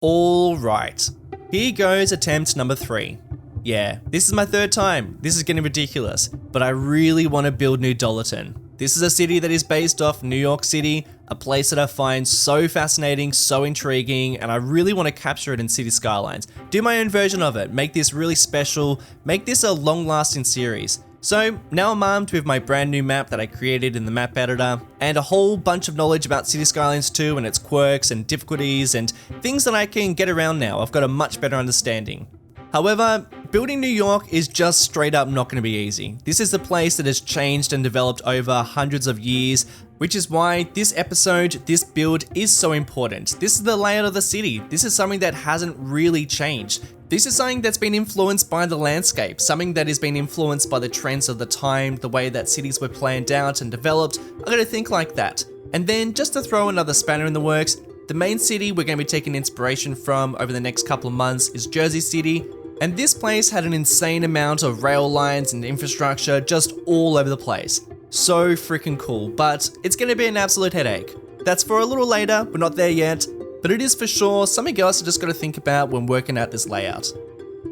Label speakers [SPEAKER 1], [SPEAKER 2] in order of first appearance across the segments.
[SPEAKER 1] All right, here goes attempt number 3. Yeah, this is my third time. This is getting ridiculous, but I really want to build New Dollarton. This is a city that is based off New York City, a place that I find so fascinating, so intriguing, and I really want to capture it in City Skylines. Do my own version of it, make this really special, make this a long-lasting series. So now I'm armed with my brand new map that I created in the map editor, and a whole bunch of knowledge about City Skylines 2 and its quirks and difficulties and things that I can get around now. I've got a much better understanding. However, building New York is just straight up not going to be easy. This is a place that has changed and developed over hundreds of years, which is why this episode, this build is so important. This is the layout of the city. This is something that hasn't really changed. This is something that's been influenced by the landscape, something that has been influenced by the trends of the time, the way that cities were planned out and developed. I gotta think like that. And then just to throw another spanner in the works, the main city we're going to be taking inspiration from over the next couple of months is Jersey City, and this place had an insane amount of rail lines and infrastructure just all over the place. So freaking cool, but it's going to be an absolute headache. That's for a little later, we're not there yet, but it is for sure something else I just got to think about when working out this layout.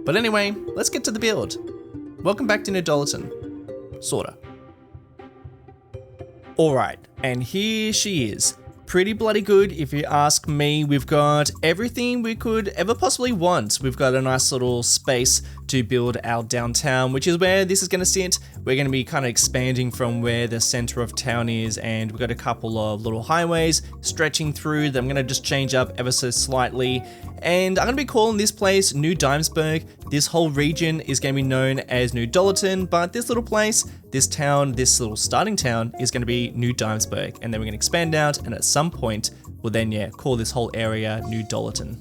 [SPEAKER 1] But anyway, let's get to the build. Welcome back to New Dollarton. Sorta. Alright, and here she is. Pretty bloody good if you ask me. We've got everything we could ever possibly want. We've got a nice little space to build our downtown, which is where this is going to sit. We're going to be kind of expanding from where the center of town is, and we've got a couple of little highways stretching through that I'm going to just change up ever so slightly. And I'm going to be calling this place New Dimesburg. This whole region is going to be known as New Dollarton, but this little place, this town, this little starting town is going to be New Dimesburg. And then we're going to expand out, and at some point, we'll then, call this whole area New Dollarton.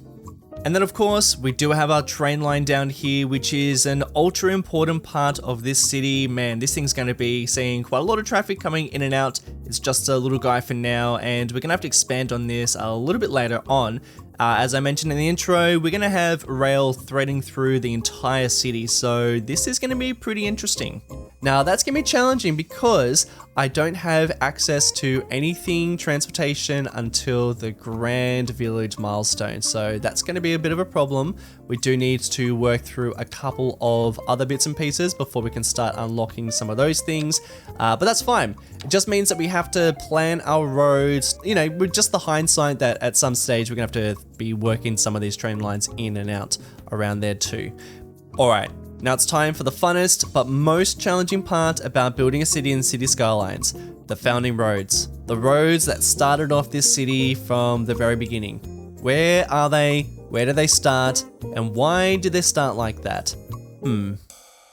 [SPEAKER 1] And then of course, we do have our train line down here, which is an ultra important part of this city. Man, this thing's going to be seeing quite a lot of traffic coming in and out. It's just a little guy for now, and we're going to have to expand on this a little bit later on. As I mentioned in the intro, we're going to have rail threading through the entire city, so this is going to be pretty interesting. Now that's going to be challenging because I don't have access to anything transportation until the Grand Village milestone, so that's going to be a bit of a problem. We do need to work through a couple of other bits and pieces before we can start unlocking some of those things, but that's fine. It just means that we have to plan our roads, with just the hindsight that at some stage we're going to have to be working some of these train lines in and out around there too. Alright, now it's time for the funnest but most challenging part about building a city in City Skylines, the founding roads. The roads that started off this city from the very beginning. Where are they? Where do they start? And why did they start like that?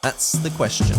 [SPEAKER 1] That's the question.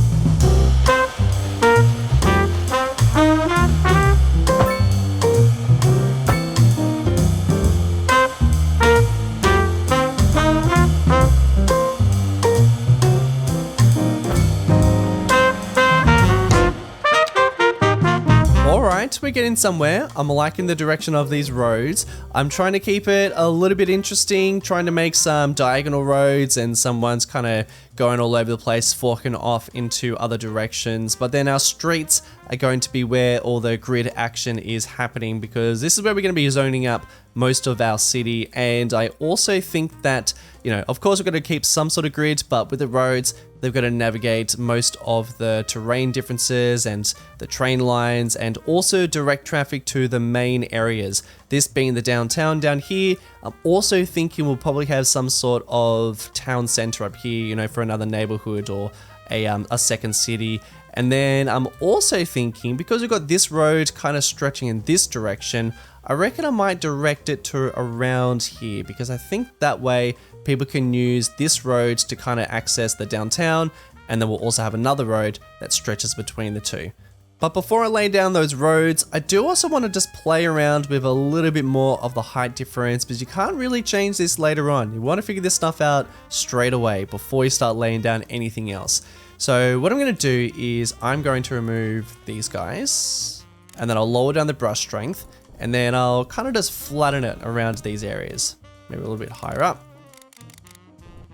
[SPEAKER 1] We're getting somewhere. I'm liking the direction of these roads. I'm trying to keep it a little bit interesting, trying to make some diagonal roads and some ones kind of going all over the place, forking off into other directions. But then our streets are going to be where all the grid action is happening, because this is where we're going to be zoning up most of our city. And I also think that, of course we're going to keep some sort of grid, but with the roads, they've got to navigate most of the terrain differences and the train lines, and also direct traffic to the main areas. This being the downtown down here. I'm also thinking we'll probably have some sort of town center up here, for another neighborhood or a second city. And then I'm also thinking, because we've got this road kind of stretching in this direction, I reckon I might direct it to around here, because I think that way people can use this road to kind of access the downtown, and then we'll also have another road that stretches between the two. But before I lay down those roads, I do also want to just play around with a little bit more of the height difference, because you can't really change this later on. You want to figure this stuff out straight away before you start laying down anything else. So what I'm going to do is I'm going to remove these guys, and then I'll lower down the brush strength, and then I'll kind of just flatten it around these areas. Maybe a little bit higher up.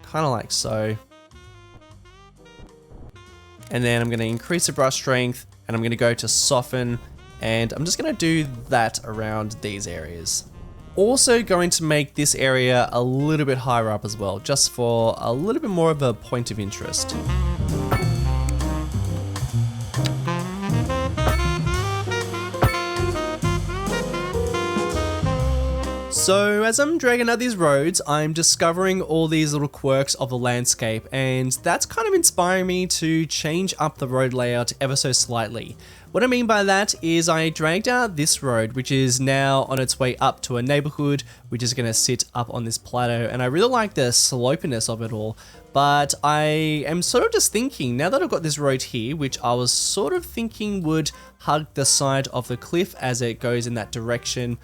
[SPEAKER 1] Kind of like so. And then I'm going to increase the brush strength, and I'm going to go to soften, and I'm just going to do that around these areas. also going to make this area a little bit higher up as well, just for a little bit more of a point of interest. So as I'm dragging out these roads, I'm discovering all these little quirks of the landscape, and that's kind of inspiring me to change up the road layout ever so slightly. What I mean by that is I dragged out this road, which is now on its way up to a neighborhood, which is going to sit up on this plateau, and I really like the slopiness of it all. But I am sort of just thinking, now that I've got this road here, which I was sort of thinking would hug the side of the cliff as it goes in that direction,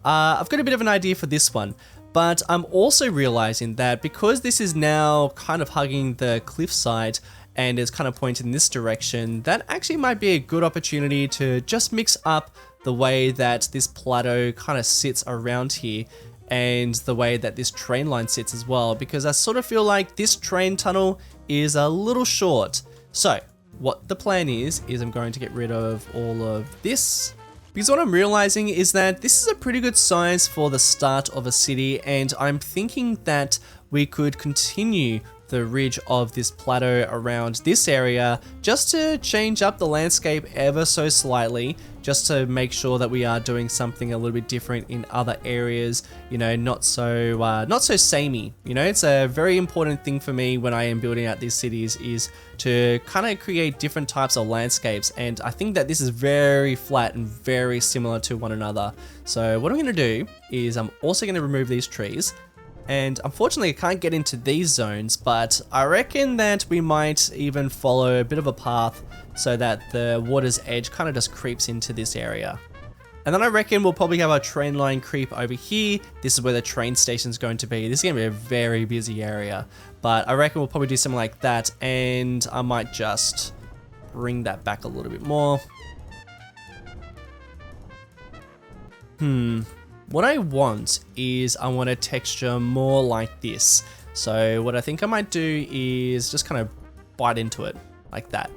[SPEAKER 1] I've got a bit of an idea for this one, but I'm also realizing that because this is now kind of hugging the cliffside and is kind of pointing in this direction, that actually might be a good opportunity to just mix up the way that this plateau kind of sits around here and the way that this train line sits as well, because I sort of feel like this train tunnel is a little short. So what the plan is I'm going to get rid of all of this, because what I'm realizing is that this is a pretty good size for the start of a city, and I'm thinking that we could continue the ridge of this plateau around this area just to change up the landscape ever so slightly, just to make sure that we are doing something a little bit different in other areas, you know, not so samey. You know, it's a very important thing for me when I am building out these cities is to kind of create different types of landscapes, and I think that this is very flat and very similar to one another. So what I'm going to do is I'm also going to remove these trees. And unfortunately I can't get into these zones, but I reckon that we might even follow a bit of a path so that the water's edge kind of just creeps into this area. And then I reckon we'll probably have our train line creep over here. This is where the train station's going to be. This is going to be a very busy area, but I reckon we'll probably do something like that, and I might just bring that back a little bit more. What I want is I want a texture more like this. So what I think I might do is just kind of bite into it like that.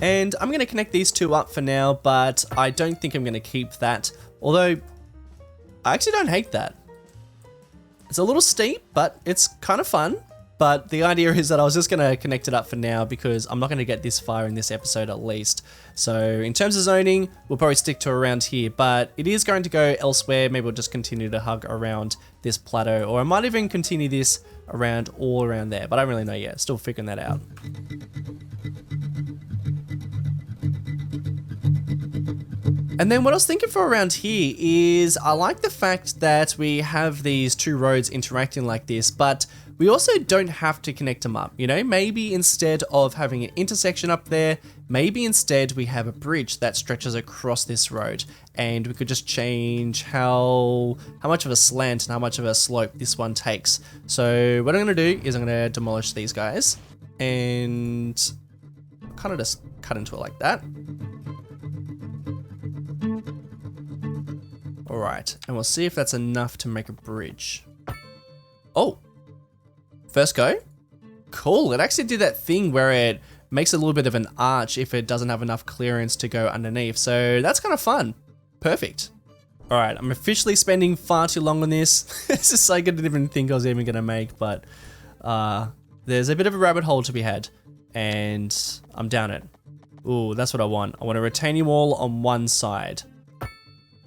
[SPEAKER 1] And I'm going to connect these two up for now, but I don't think I'm going to keep that. Although, I actually don't hate that. It's a little steep, but it's kind of fun. But the idea is that I was just going to connect it up for now because I'm not going to get this far in this episode at least. So in terms of zoning, we'll probably stick to around here, but it is going to go elsewhere. Maybe we'll just continue to hug around this plateau, or I might even continue this around all around there, but I don't really know yet. Still figuring that out. And then what I was thinking for around here is I like the fact that we have these two roads interacting like this, but we also don't have to connect them up. You know, maybe instead of having an intersection up there, maybe instead we have a bridge that stretches across this road, and we could just change how much of a slant and how much of a slope this one takes. So what I'm going to do is I'm going to demolish these guys and kind of just cut into it like that. All right, and we'll see if that's enough to make a bridge. Oh, first go. Cool, it actually did that thing where it makes a little bit of an arch if it doesn't have enough clearance to go underneath. So that's kind of fun. Perfect. All right, I'm officially spending far too long on this. This is like I didn't even think I was even gonna make, but there's a bit of a rabbit hole to be had, and I'm down it. Ooh, that's what I want. I want a retaining wall on one side.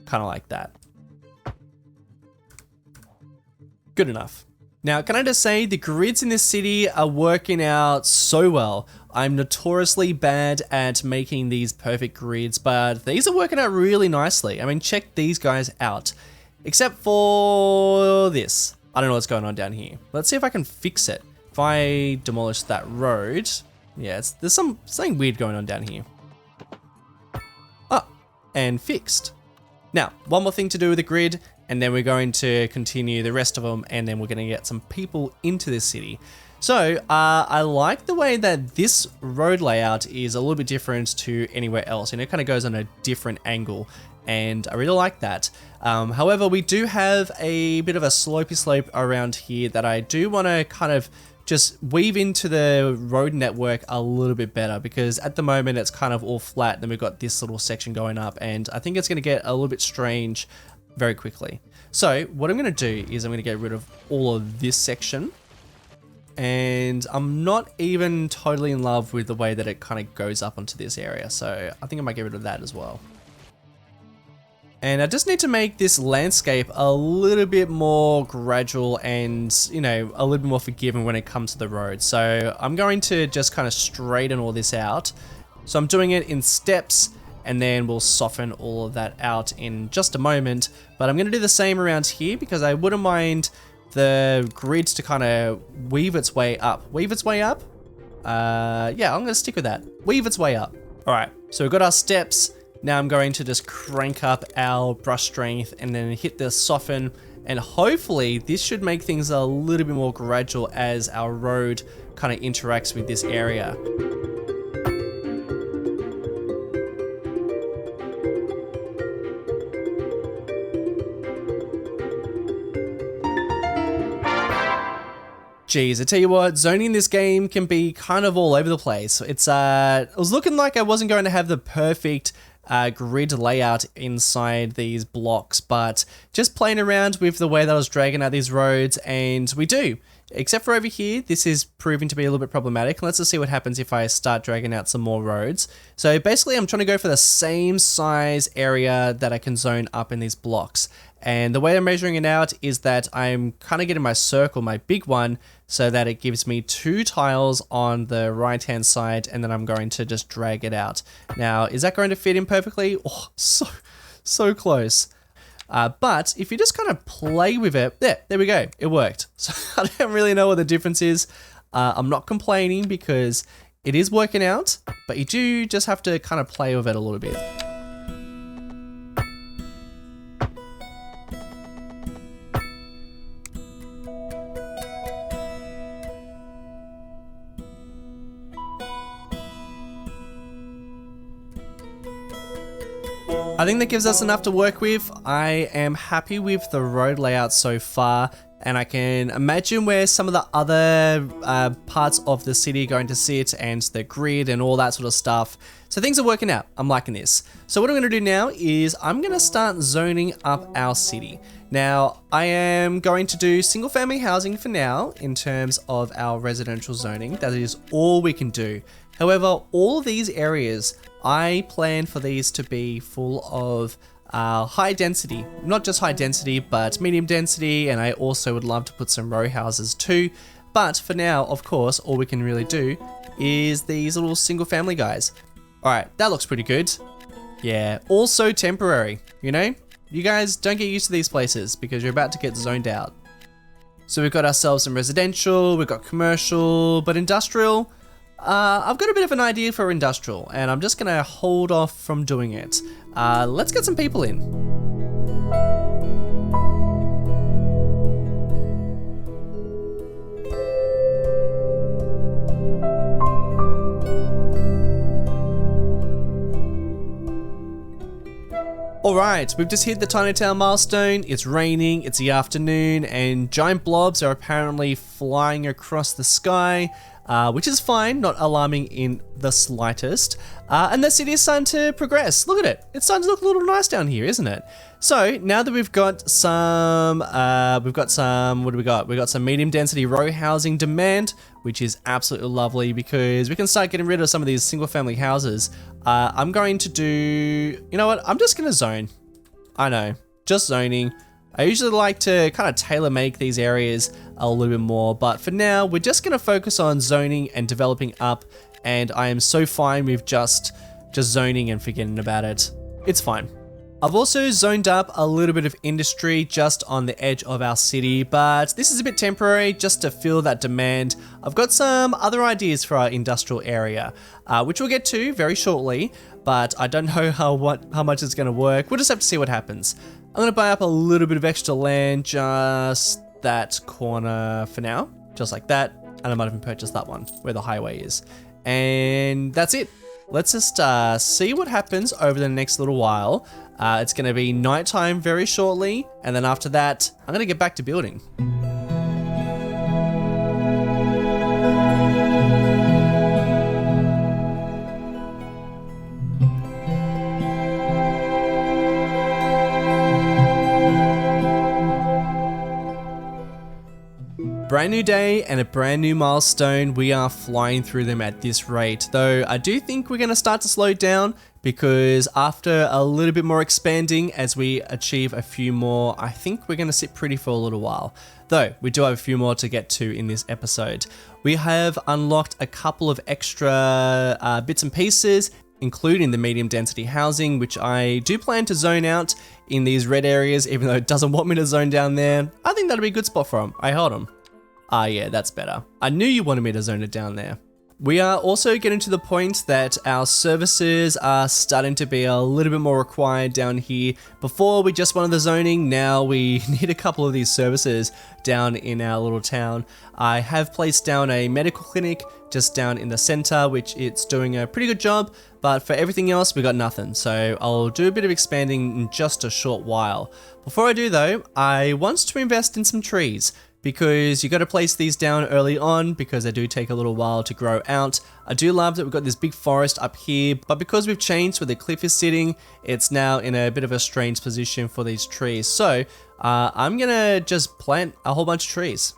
[SPEAKER 1] Kind of like that. Good enough. Now, can I just say the grids in this city are working out so well. I'm notoriously bad at making these perfect grids, but these are working out really nicely. I mean, check these guys out. Except for this. I don't know what's going on down here. Let's see if I can fix it. If I demolish that road, yeah, there's something weird going on down here. Oh, and fixed. Now, one more thing to do with the grid, and then we're going to continue the rest of them, and then we're going to get some people into this city. So, I like the way that this road layout is a little bit different to anywhere else, and it kind of goes on a different angle, and I really like that. However, we do have a bit of a slopey slope around here that I do want to kind of just weave into the road network a little bit better, because at the moment it's kind of all flat. Then we've got this little section going up, and I think it's going to get a little bit strange very quickly. So what I'm going to do is I'm going to get rid of all of this section, and I'm not even totally in love with the way that it kind of goes up onto this area. So I think I might get rid of that as well. And I just need to make this landscape a little bit more gradual and, you know, a little bit more forgiving when it comes to the road. So I'm going to just kind of straighten all this out. So I'm doing it in steps, and then we'll soften all of that out in just a moment. But I'm going to do the same around here, because I wouldn't mind the grids to kind of weave its way up. Weave its way up? Yeah, I'm going to stick with that. Weave its way up. All right, so we've got our steps. Now I'm going to just crank up our brush strength and then hit the soften, and hopefully this should make things a little bit more gradual as our road kind of interacts with this area. Geez, I tell you what, zoning in this game can be kind of all over the place. It was looking like I wasn't going to have the perfect grid layout inside these blocks, but just playing around with the way that I was dragging out these roads, and we do. Except for over here, this is proving to be a little bit problematic. Let's just see what happens if I start dragging out some more roads. So basically I'm trying to go for the same size area that I can zone up in these blocks. And the way I'm measuring it out is that I'm kind of getting my circle, my big one, so that it gives me 2 tiles on the right-hand side, and then I'm going to just drag it out. Now, is that going to fit in perfectly? Oh, so close. But if you just kind of play with it, there we go, it worked. So I don't really know what the difference is. I'm not complaining because it is working out, but you do just have to kind of play with it a little bit. I think that gives us enough to work with. I am happy with the road layout so far, and I can imagine where some of the other parts of the city are going to sit, and the grid and all that sort of stuff. So things are working out. I'm liking this. So what I'm going to do now is I'm going to start zoning up our city. Now, I am going to do single family housing for now in terms of our residential zoning. That is all we can do. However, all of these areas, I plan for these to be full of high density. Not just high density, but medium density, and I also would love to put some row houses too. But for now, of course, all we can really do is these little single family guys. All right, that looks pretty good. Yeah, also temporary, you know? You guys don't get used to these places because you're about to get zoned out. So we've got ourselves some residential, we've got commercial, but industrial, I've got a bit of an idea for industrial, and I'm just gonna hold off from doing it. Let's get some people in. Alright, we've just hit the Tiny Town milestone. It's raining, it's the afternoon, and giant blobs are apparently flying across the sky. Which is fine, not alarming in the slightest. And the city is starting to progress. Look at it. It's starting to look a little nice down here, isn't it? So now that we've got some, what do we got? We've got some medium density row housing demand, which is absolutely lovely because we can start getting rid of some of these single family houses. I'm going to do, you know what? I'm just going to zone. I know, just zoning. I usually like to kind of tailor make these areas a little bit more, but for now, we're just going to focus on zoning and developing up, and I am so fine with just zoning and forgetting about it. It's fine. I've also zoned up a little bit of industry just on the edge of our city, but this is a bit temporary just to fill that demand. I've got some other ideas for our industrial area, which we'll get to very shortly, but I don't know how much it's going to work. We'll just have to see what happens. I'm going to buy up a little bit of extra land, just that corner for now, just like that. And I might even purchase that one where the highway is. And that's it. Let's just see what happens over the next little while. It's going to be nighttime very shortly. And then after that, I'm going to get back to building. brand new day and a brand new milestone. We are flying through them at this rate, though I do think we're going to start to slow down because after a little bit more expanding, as we achieve a few more, I think we're going to sit pretty for a little while. Though we do have a few more to get to in this episode. We have unlocked a couple of extra bits and pieces, including the medium density housing, which I do plan to zone out in these red areas, even though it doesn't want me to zone down there. I think that'll be a good spot for them. I hold them. Ah, yeah, that's better. I knew you wanted me to zone it down there. We are also getting to the point that our services are starting to be a little bit more required down here. Before we just wanted the zoning, now we need a couple of these services down in our little town. I have placed down a medical clinic just down in the center, which it's doing a pretty good job, but for everything else we got nothing. So I'll do a bit of expanding in just a short while. Before I do though, I want to invest in some trees, because you got to place these down early on because they do take a little while to grow out. I do love that we've got this big forest up here, but because we've changed where the cliff is sitting, it's now in a bit of a strange position for these trees. So I'm gonna just plant a whole bunch of trees.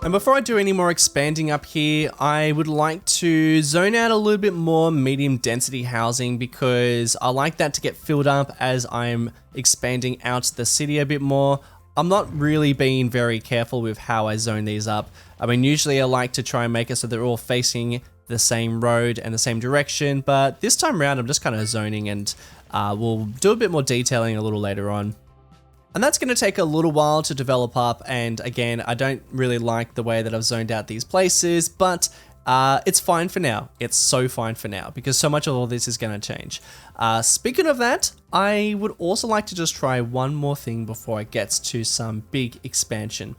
[SPEAKER 1] And before I do any more expanding up here, I would like to zone out a little bit more medium density housing because I like that to get filled up as I'm expanding out the city a bit more. I'm not really being very careful with how I zone these up. I mean, usually I like to try and make it so they're all facing the same road and the same direction, but this time around I'm just kind of zoning, and we'll do a bit more detailing a little later on. And that's going to take a little while to develop up, and again, I don't really like the way that I've zoned out these places, but it's fine for now. It's so fine for now, because so much of all this is going to change. Speaking of that, I would also like to just try one more thing before it gets to some big expansion.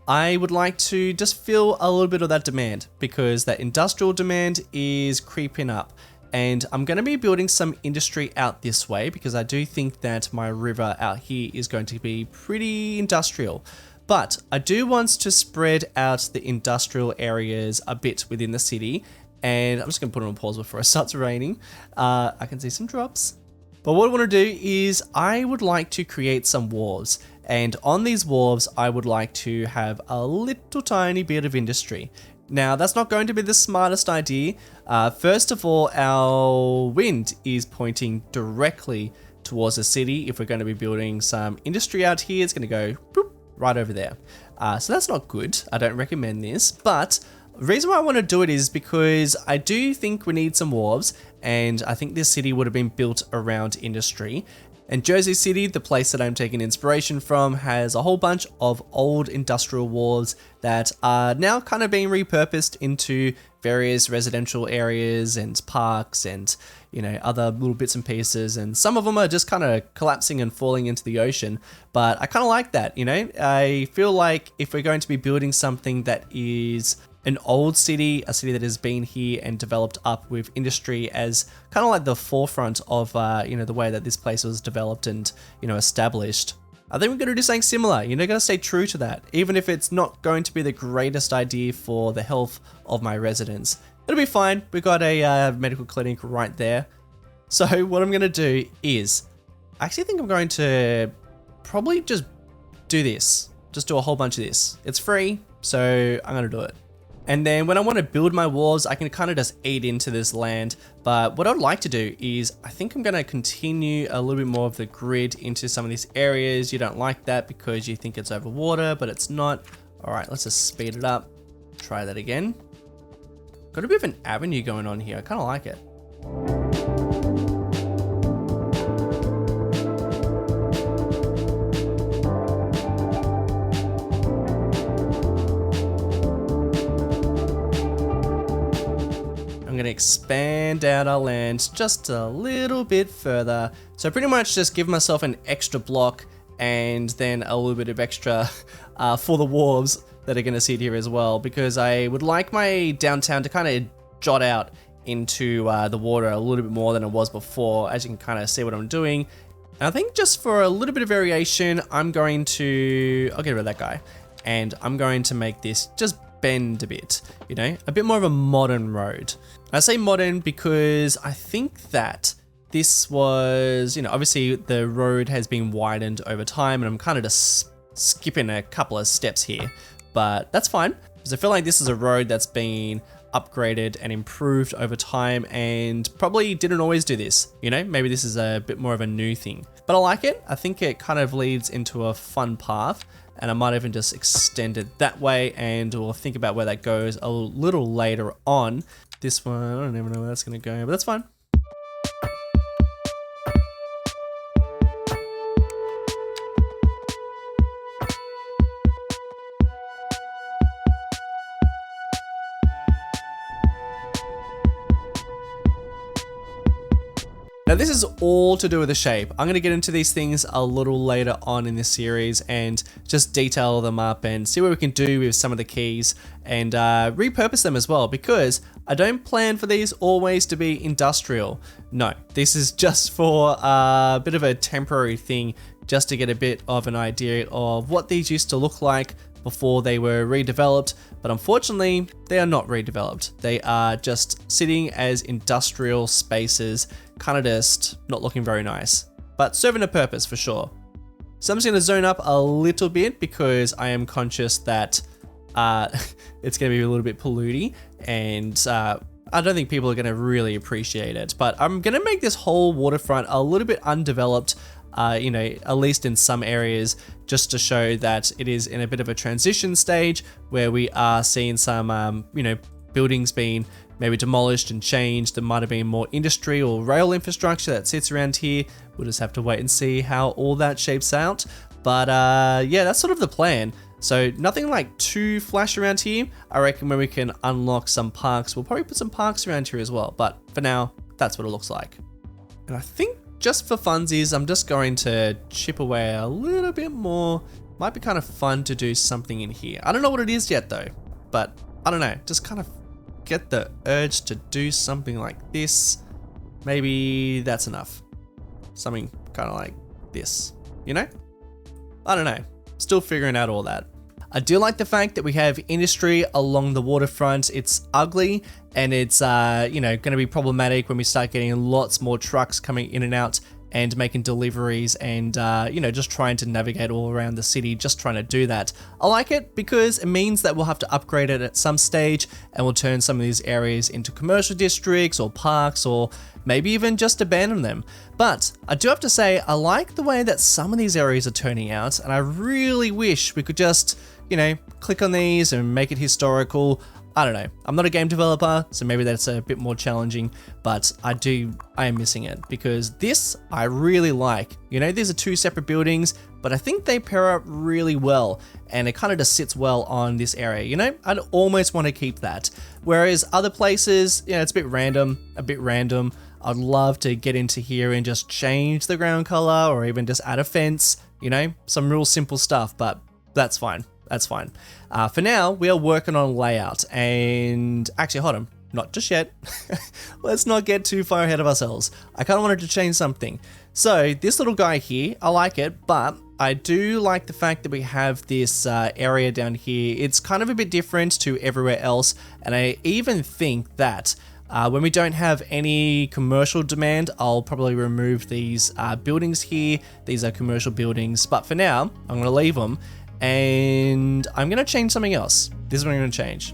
[SPEAKER 1] I would like to just fill a little bit of that demand, because that industrial demand is creeping up. And I'm going to be building some industry out this way because I do think that my river out here is going to be pretty industrial. But I do want to spread out the industrial areas a bit within the city. And I'm just going to put it on pause before it starts raining. I can see some drops. But what I want to do is I would like to create some wharves. And on these wharves, I would like to have a little tiny bit of industry. Now, that's not going to be the smartest idea. First of all, our wind is pointing directly towards the city. If we're going to be building some industry out here, it's going to go boop, right over there. So that's not good. I don't recommend this. But the reason why I want to do it is because I do think we need some wharves, and I think this city would have been built around industry. And Jersey City, the place that I'm taking inspiration from, has a whole bunch of old industrial wharves that are now kind of being repurposed into various residential areas and parks and, you know, other little bits and pieces. And some of them are just kind of collapsing and falling into the ocean. But I kind of like that, you know. I feel like if we're going to be building something that is an old city, a city that has been here and developed up with industry as kind of like the forefront of, you know, the way that this place was developed and, you know, established. I think we're going to do something similar. You're going to stay true to that, even if it's not going to be the greatest idea for the health of my residents. It'll be fine. We've got a medical clinic right there. So what I'm going to do is, I actually think I'm going to probably just do this. Just do a whole bunch of this. It's free, so I'm going to do it. And then when I want to build my walls, I can kind of just eat into this land. But what I'd like to do is, I think I'm going to continue a little bit more of the grid into some of these areas. You don't like that because you think it's over water, but it's not. All right, let's just speed it up. Try that again. Got a bit of an avenue going on here. I kind of like it. I'm going to expand out our land just a little bit further. So pretty much just give myself an extra block and then a little bit of extra for the wharves that are going to sit here as well, because I would like my downtown to kind of jot out into the water a little bit more than it was before, as you can kind of see what I'm doing. And I think just for a little bit of variation, I'll get rid of that guy, and I'm going to make this just bend a bit, you know, a bit more of a modern road. I say modern because I think that this was, obviously the road has been widened over time, and I'm kind of just skipping a couple of steps here, but that's fine because I feel like this is a road that's been upgraded and improved over time and probably didn't always do this. Maybe this is a bit more of a new thing, but I like it. I think it kind of leads into a fun path, and I might even just extend it that way, and we'll think about where that goes a little later on. This one, I don't even know where that's going to go, but that's fine. Now this is all to do with the shape. I'm going to get into these things a little later on in this series and just detail them up and see what we can do with some of the keys and repurpose them as well, because I don't plan for these always to be industrial. No, this is just for a bit of a temporary thing, just to get a bit of an idea of what these used to look like before they were redeveloped, but unfortunately they are not redeveloped. They are just sitting as industrial spaces, kind of just not looking very nice, but serving a purpose for sure. So I'm just gonna zone up a little bit because I am conscious that it's gonna be a little bit polluting, and I don't think people are gonna really appreciate it, but I'm gonna make this whole waterfront a little bit undeveloped, at least in some areas, just to show that it is in a bit of a transition stage where we are seeing some, buildings being maybe demolished and changed. There might have been more industry or rail infrastructure that sits around here. We'll just have to wait and see how all that shapes out. But yeah, that's sort of the plan. So nothing like too flash around here. I reckon when we can unlock some parks, we'll probably put some parks around here as well. But for now, that's what it looks like. And I think just for funsies, I'm just going to chip away a little bit more. Might be kind of fun to do something in here. I don't know what it is yet though, but I don't know, just kind of get the urge to do something like this. Maybe that's enough. Something kind of like this, I don't know, still figuring out all that. I do like the fact that we have industry along the waterfront. It's ugly and it's, going to be problematic when we start getting lots more trucks coming in and out and making deliveries and, just trying to navigate all around the city, just trying to do that. I like it because it means that we'll have to upgrade it at some stage and we'll turn some of these areas into commercial districts or parks or maybe even just abandon them. But I do have to say, I like the way that some of these areas are turning out, and I really wish we could just, click on these and make it historical. I don't know. I'm not a game developer, so maybe that's a bit more challenging, but I am missing it because this I really like. These are two separate buildings, but I think they pair up really well and it kind of just sits well on this area. I'd almost want to keep that. Whereas other places, it's a bit random. I'd love to get into here and just change the ground color or even just add a fence, some real simple stuff, but that's fine. For now, we are working on layout and actually, hold on, not just yet. Let's not get too far ahead of ourselves. I kind of wanted to change something. So this little guy here, I like it, but I do like the fact that we have this area down here. It's kind of a bit different to everywhere else. And I even think that when we don't have any commercial demand, I'll probably remove these buildings here. These are commercial buildings, but for now, I'm gonna leave them. And I'm gonna change something else. This is what I'm gonna change.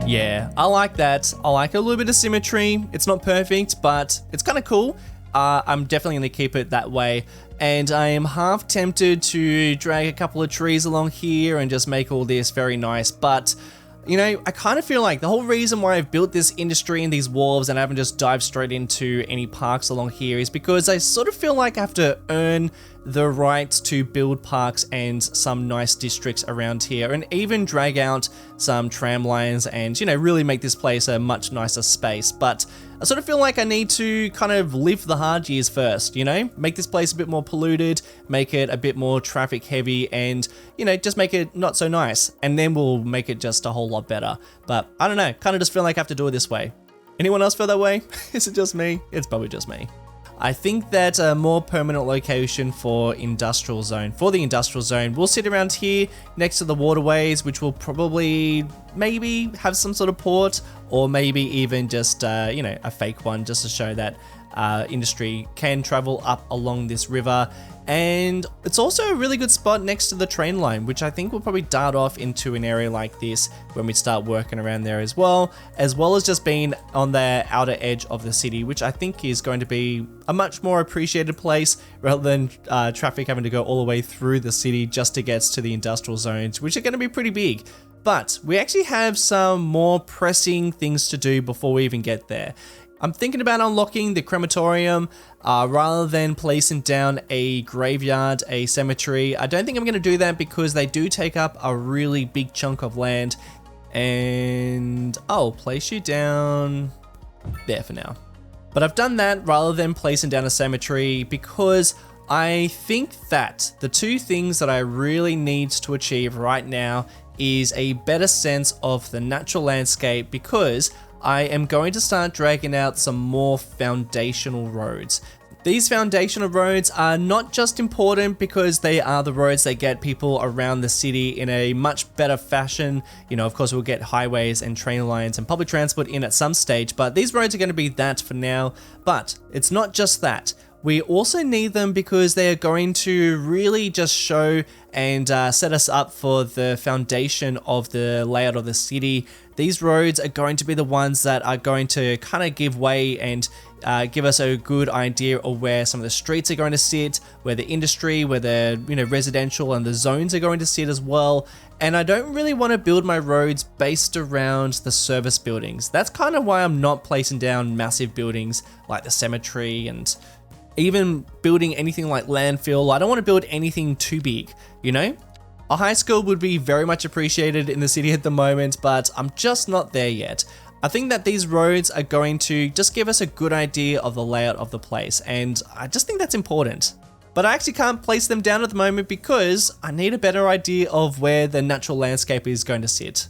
[SPEAKER 1] Yeah, I like that. I like a little bit of symmetry. It's not perfect, but it's kind of cool. I'm definitely gonna keep it that way. And I am half tempted to drag a couple of trees along here and just make all this very nice, but I kind of feel like the whole reason why I've built this industry and these wharves and I haven't just dived straight into any parks along here is because I sort of feel like I have to earn the right to build parks and some nice districts around here and even drag out some tram lines and, really make this place a much nicer space. But I sort of feel like I need to kind of live the hard years first, make this place a bit more polluted, make it a bit more traffic heavy and, just make it not so nice. And then we'll make it just a whole lot better. But I don't know, kind of just feel like I have to do it this way. Anyone else feel that way? Is it just me? It's probably just me. I think that a more permanent location for the industrial zone will sit around here next to the waterways, which will probably maybe have some sort of port, or maybe even just a fake one, just to show that industry can travel up along this river. And it's also a really good spot next to the train line, which I think will probably dart off into an area like this when we start working around there as well as just being on the outer edge of the city, which I think is going to be a much more appreciated place rather than traffic having to go all the way through the city just to get to the industrial zones, which are going to be pretty big. But we actually have some more pressing things to do before we even get there. I'm thinking about unlocking the crematorium rather than placing down a graveyard, a cemetery. I don't think I'm going to do that because they do take up a really big chunk of land, and I'll place you down there for now. But I've done that rather than placing down a cemetery because I think that the two things that I really need to achieve right now is a better sense of the natural landscape, because I am going to start dragging out some more foundational roads. These foundational roads are not just important because they are the roads that get people around the city in a much better fashion. Of course, we'll get highways and train lines and public transport in at some stage, but these roads are going to be that for now. But it's not just that. We also need them because they are going to really just show and set us up for the foundation of the layout of the city. These roads are going to be the ones that are going to kind of give way and give us a good idea of where some of the streets are going to sit, where the industry, where the residential and the zones are going to sit as well. And I don't really want to build my roads based around the service buildings. That's kind of why I'm not placing down massive buildings like the cemetery and even building anything like landfill. I don't want to build anything too big, A high school would be very much appreciated in the city at the moment, but I'm just not there yet. I think that these roads are going to just give us a good idea of the layout of the place, and I just think that's important. But I actually can't place them down at the moment because I need a better idea of where the natural landscape is going to sit.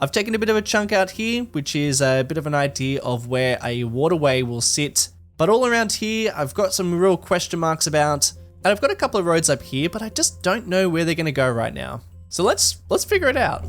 [SPEAKER 1] I've taken a bit of a chunk out here, which is a bit of an idea of where a waterway will sit. But all around here, I've got some real question marks about, and I've got a couple of roads up here, but I just don't know where they're going to go right now. So let's figure it out.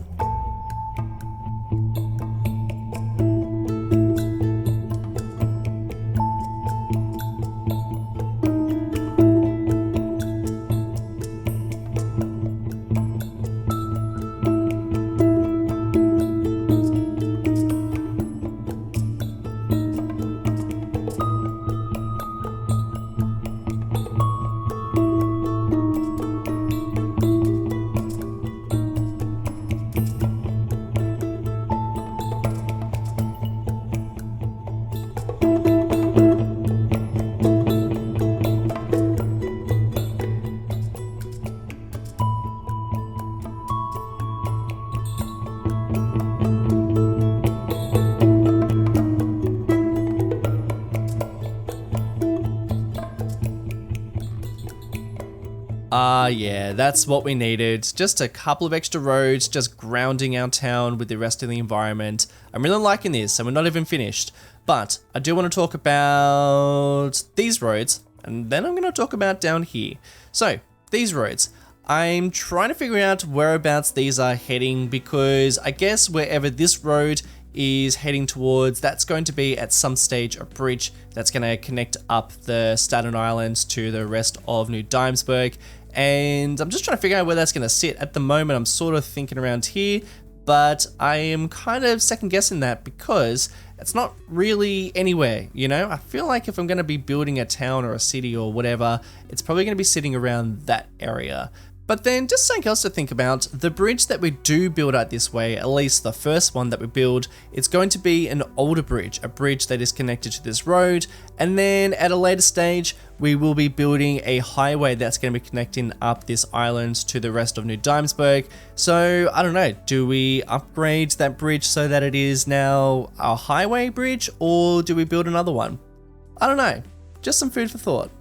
[SPEAKER 1] Yeah, that's what we needed. Just a couple of extra roads, just grounding our town with the rest of the environment. I'm really liking this, and we're not even finished. But I do want to talk about these roads, and then I'm going to talk about down here. So, these roads. I'm trying to figure out whereabouts these are heading, because I guess wherever this road is heading towards, that's going to be at some stage a bridge that's going to connect up the Staten Islands to the rest of New Dimesburg. And I'm just trying to figure out where that's going to sit. At the moment, I'm sort of thinking around here, but I am kind of second guessing that because it's not really anywhere, I feel like if I'm going to be building a town or a city or whatever, it's probably going to be sitting around that area. But then just something else to think about, the bridge that we do build out this way, at least the first one that we build, it's going to be an older bridge, a bridge that is connected to this road. And then at a later stage, we will be building a highway that's going to be connecting up this island to the rest of New Dimesburg. So I don't know, do we upgrade that bridge so that it is now a highway bridge, or do we build another one? I don't know, just some food for thought.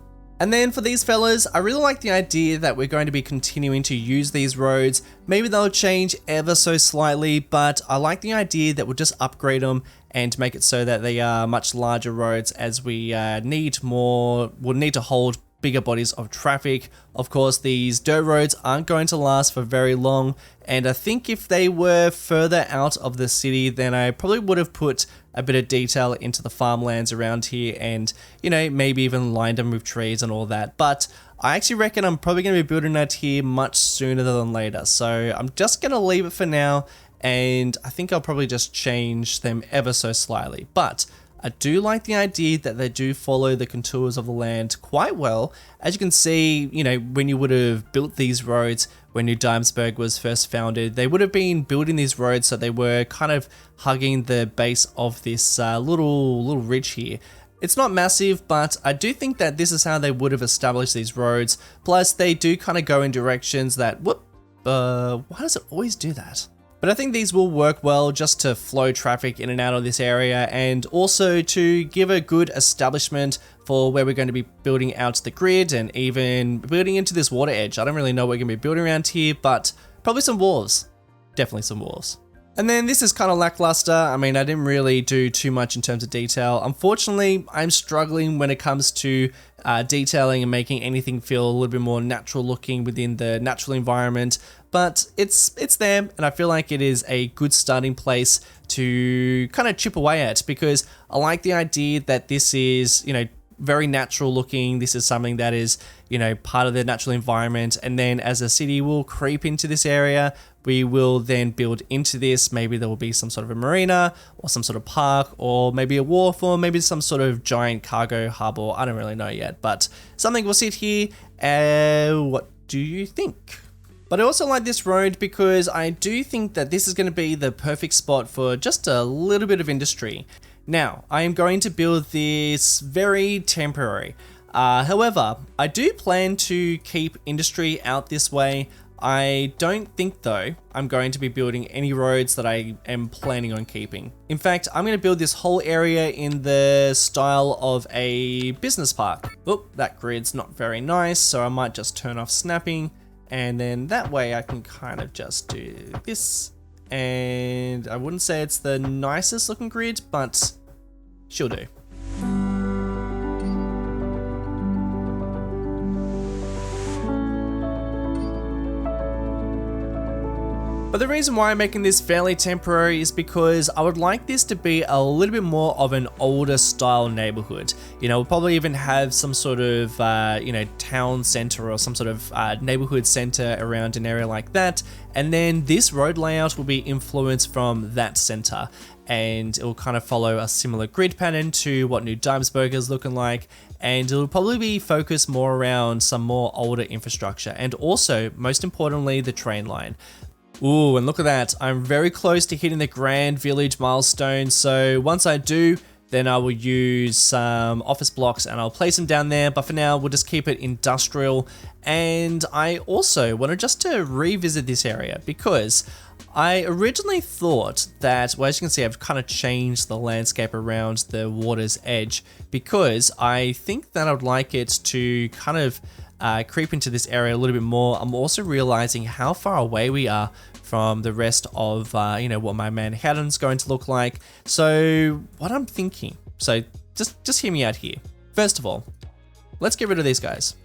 [SPEAKER 1] And then for these fellas, I really like the idea that we're going to be continuing to use these roads. Maybe they'll change ever so slightly, but I like the idea that we'll just upgrade them and make it so that they are much larger roads as we we'll need to hold bigger bodies of traffic. Of course, these dirt roads aren't going to last for very long, and I think if they were further out of the city, then I probably would have put a bit of detail into the farmlands around here and, you know, maybe even lined them with trees and all that. But I actually reckon I'm probably going to be building that here much sooner than later, so I'm just going to leave it for now, and I think I'll probably just change them ever so slightly. But I do like the idea that they do follow the contours of the land quite well. As you can see, you know, when you would have built these roads when New Dimesburg was first founded, they would have been building these roads so they were kind of hugging the base of this little ridge here. It's not massive, but I do think that this is how they would have established these roads. Plus, they do kind of go in directions that, why does it always do that? But I think these will work well just to flow traffic in and out of this area, and also to give a good establishment for where we're going to be building out the grid and even building into this water edge. I don't really know what we're going to be building around here, but probably some wharves. Definitely some wharves. And then this is kind of lackluster. I mean, I didn't really do too much in terms of detail. Unfortunately, I'm struggling when it comes to detailing and making anything feel a little bit more natural looking within the natural environment. But it's there, and I feel like it is a good starting place to kind of chip away at, because I like the idea that this is, you know, very natural looking. This is something that is, you know, part of the natural environment, and then as a city will creep into this area, we will then build into this. Maybe there will be some sort of a marina or some sort of park, or maybe a wharf, or maybe some sort of giant cargo hub, or I don't really know yet, but something will sit here. What do you think? But I also like this road because I do think that this is going to be the perfect spot for just a little bit of industry. Now, I am going to build this very temporary. However, I do plan to keep industry out this way. I don't think, though, I'm going to be building any roads that I am planning on keeping. In fact, I'm going to build this whole area in the style of a business park. Oh, that grid's not very nice, so I might just turn off snapping. And then that way I can kind of just do this. And I wouldn't say it's the nicest looking grid, but she'll do. But the reason why I'm making this fairly temporary is because I would like this to be a little bit more of an older style neighborhood. You know, we'll probably even have some sort of, you know, town center or some sort of neighborhood center around an area like that. And then this road layout will be influenced from that center. And it will kind of follow a similar grid pattern to what New Dimesburg is looking like. And it'll probably be focused more around some more older infrastructure. And also, most importantly, the train line. Ooh, and look at that. I'm very close to hitting the Grand Village milestone. So once I do, then I will use some office blocks and I'll place them down there. But for now, we'll just keep it industrial. And I also wanted just to revisit this area because I originally thought that, well, as you can see, I've kind of changed the landscape around the water's edge because I think that I would like it to kind of creep into this area a little bit more. I'm also realizing how far away we are from the rest of, you know, what my Manhattan's going to look like. So what I'm thinking, so just hear me out here. First of all, let's get rid of these guys.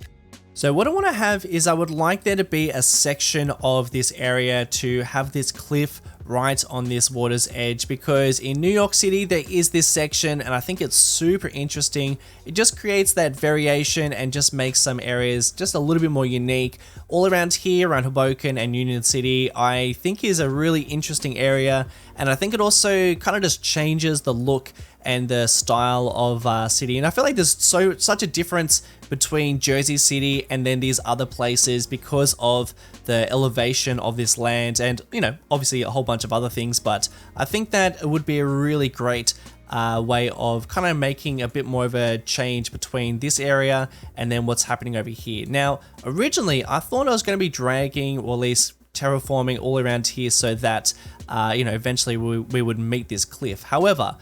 [SPEAKER 1] So what I want to have is I would like there to be a section of this area to have this cliff right on this water's edge, because in New York City there is this section and I think it's super interesting. It just creates that variation and just makes some areas just a little bit more unique. All around here, around Hoboken and Union City, I think is a really interesting area, and I think it also kind of just changes the look and the style of city. And I feel like there's such a difference between Jersey City and then these other places because of the elevation of this land and, you know, obviously a whole bunch of other things. But I think that it would be a really great way of kind of making a bit more of a change between this area and then what's happening over here. Now, originally I thought I was going to be dragging, or at least terraforming all around here so that, you know, eventually we would meet this cliff. However,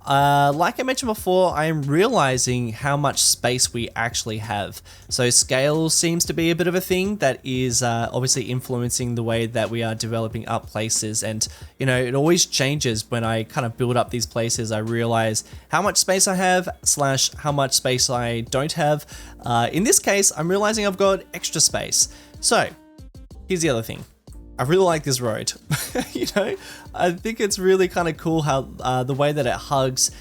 [SPEAKER 1] Like I mentioned before, I am realizing how much space we actually have. So scale seems to be a bit of a thing that is obviously influencing the way that we are developing up places. And, you know, it always changes when I kind of build up these places. I realize how much space I have / how much space I don't have. In this case, I'm realizing I've got extra space. So here's the other thing. I really like this road. You know, I think it's really kind of cool how the way that it hugs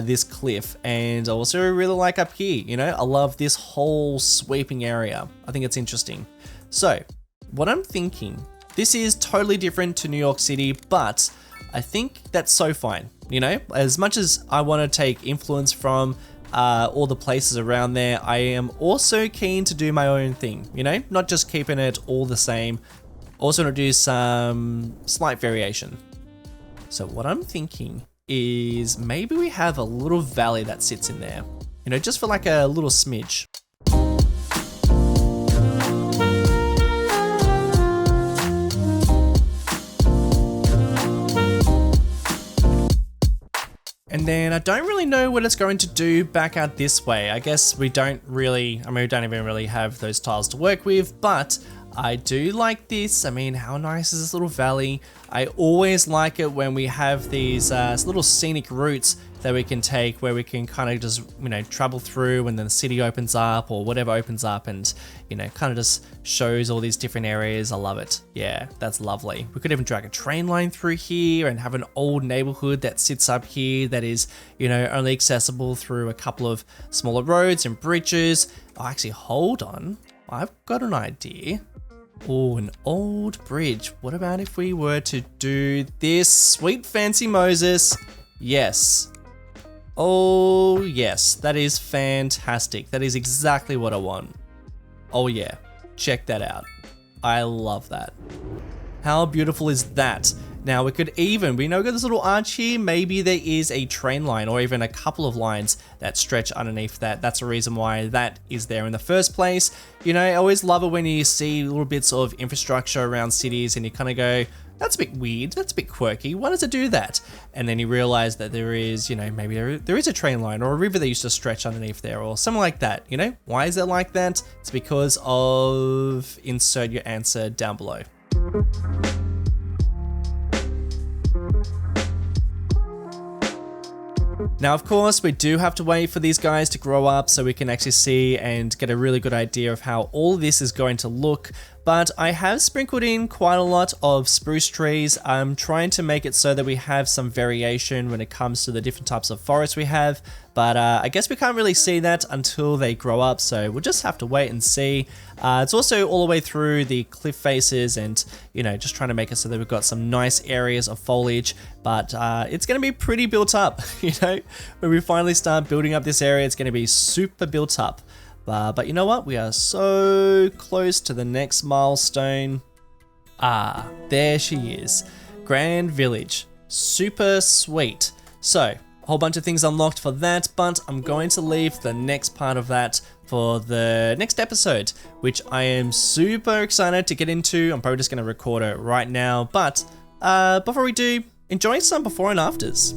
[SPEAKER 1] this cliff, and I also really like up here. You know, I love this whole sweeping area. I think it's interesting. So what I'm thinking, this is totally different to New York City, but I think that's so fine. You know, as much as I want to take influence from all the places around there, I am also keen to do my own thing, you know, not just keeping it all the same. Also introduce some slight variation. So what I'm thinking is maybe we have a little valley that sits in there, you know, just for like a little smidge. And then I don't really know what it's going to do back out this way. I guess we don't really, we don't even really have those tiles to work with, but I do like this. I mean, how nice is this little valley? I always like it when we have these little scenic routes that we can take, where we can kind of just, you know, travel through, and then the city opens up or whatever opens up, and, you know, kind of just shows all these different areas. I love it. Yeah, that's lovely. We could even drag a train line through here and have an old neighborhood that sits up here that is, you know, only accessible through a couple of smaller roads and bridges. Oh, actually, hold on. I've got an idea. Oh, an old bridge. What about if we were to do this? Sweet fancy Moses. Yes. Oh, yes. That is fantastic. That is exactly what I want. Oh, yeah. Check that out. I love that. How beautiful is that? Now we could even, we know we've got this little arch here, maybe there is a train line or even a couple of lines that stretch underneath that. That's the reason why that is there in the first place. You know, I always love it when you see little bits of infrastructure around cities and you kind of go, that's a bit weird, that's a bit quirky, why does it do that? And then you realize that there is, you know, maybe there is a train line or a river that used to stretch underneath there or something like that, you know? Why is it like that? It's because of, insert your answer down below. Now, of course, we do have to wait for these guys to grow up so we can actually see and get a really good idea of how all this is going to look. But I have sprinkled in quite a lot of spruce trees. I'm trying to make it so that we have some variation when it comes to the different types of forests we have. But I guess we can't really see that until they grow up, so we'll just have to wait and see. It's also all the way through the cliff faces and, you know, just trying to make it so that we've got some nice areas of foliage. But it's going to be pretty built up, you know. When we finally start building up this area, it's going to be super built up. But you know what? We are so close to the next milestone. Ah, there she is. Grand Village. Super sweet. So, a whole bunch of things unlocked for that, but I'm going to leave the next part of that for the next episode, which I am super excited to get into. I'm probably just going to record it right now, but before we do, enjoy some before and afters.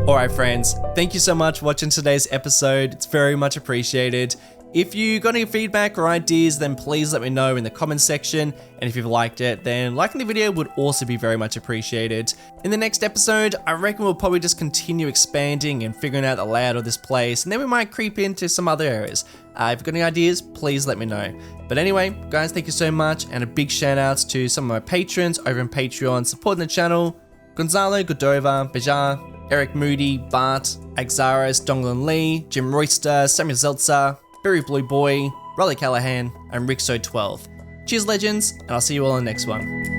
[SPEAKER 1] Alright friends, thank you so much for watching today's episode, it's very much appreciated. If you got any feedback or ideas, then please let me know in the comments section, and if you've liked it, then liking the video would also be very much appreciated. In the next episode, I reckon we'll probably just continue expanding and figuring out the layout of this place, and then we might creep into some other areas. If you've got any ideas, please let me know. But anyway, guys, thank you so much, and a big shout outs to some of my patrons over on Patreon supporting the channel: Gonzalo Godova, Bejar, Eric Moody, Bart, Axaris, Donglin Lee, Jim Royster, Samuel Zeltzer, Berry Blue Boy, Riley Callahan, and Rickso12. Cheers legends, and I'll see you all in the next one.